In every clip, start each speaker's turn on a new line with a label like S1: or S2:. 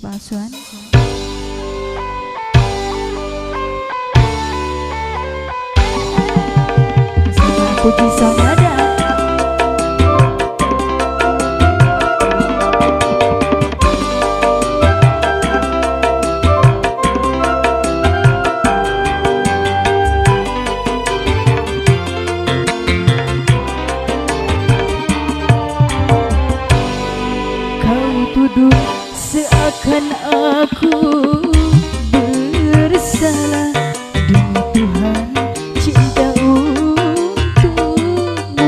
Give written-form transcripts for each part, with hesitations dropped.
S1: kepalsuan. Bersama Puji Sonada.
S2: Tuduh seakan aku bersalah. Demi Tuhan, cinta untukmu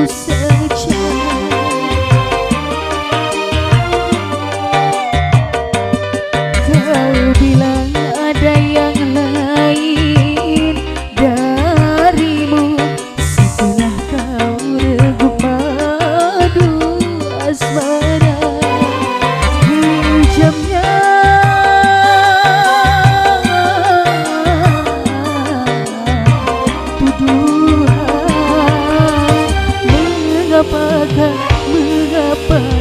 S2: saja. Kau bilang ada yang lain darimu, setelah kau reguk madu asmara. Mengapa lidahmu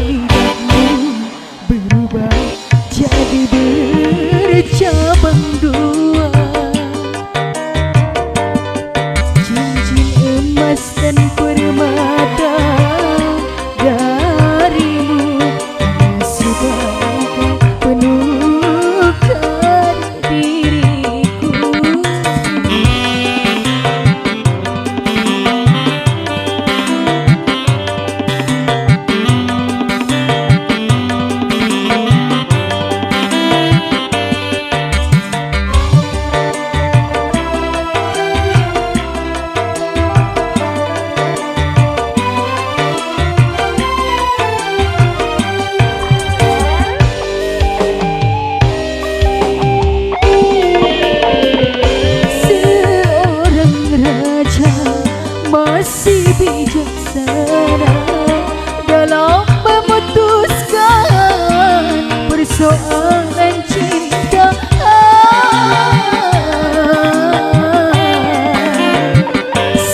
S2: berubah jadi bercabang dua? Cincin emas dan permata darimu hanya sebagai penukar diriku. Masih bijaksana dalam memutuskan persoalan cinta.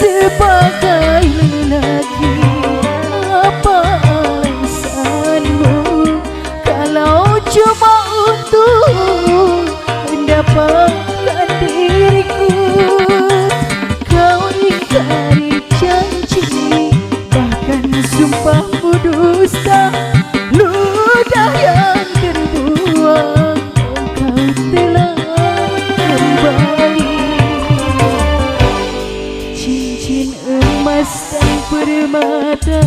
S2: Sebagai lelaki, apa alasanmu kalau cuma untuk mendapatkan diriku? Kau ingkari janji, bahkan sumpahmu dusta. Ludah yang terbuang kau telah kembali. Cincin emas dan permata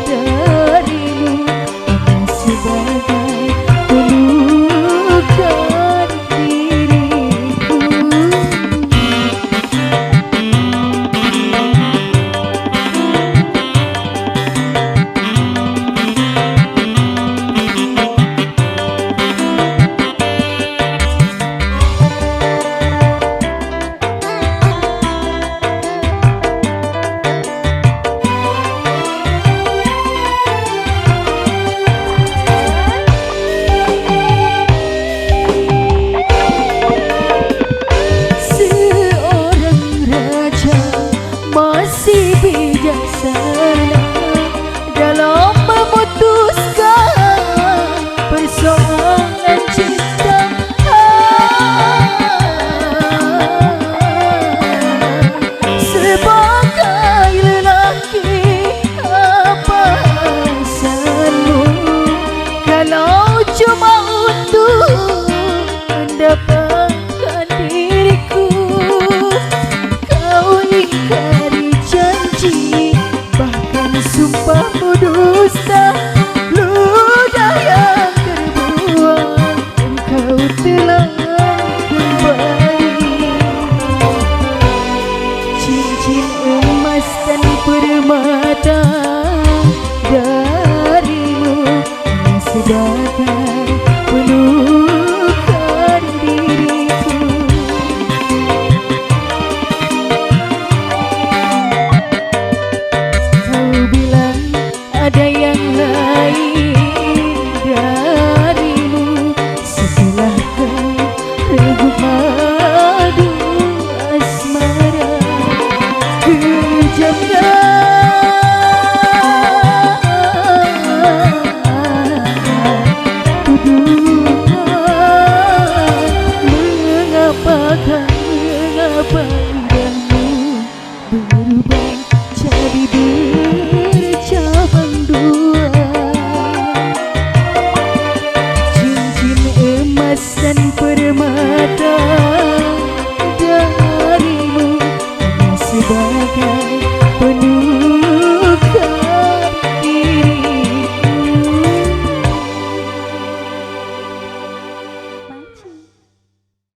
S2: darimu hanya sebagai penukar diriku. Masih bijaksana dalam memutuskan persoalan cinta. Sebagai lelaki, apa alasanmu kalau cuma untuk mendapatkan diriku? Kau ingkari janji, bahkan sumpahmu dusta. Ludah yang terbuang engkau telah kembali. Cincin emas dan permata darimu hanya sebagai penukar diriku. Ada yang lain darimu, setelah kau reguk madu asmara. Kejamnya tuduh dan pergi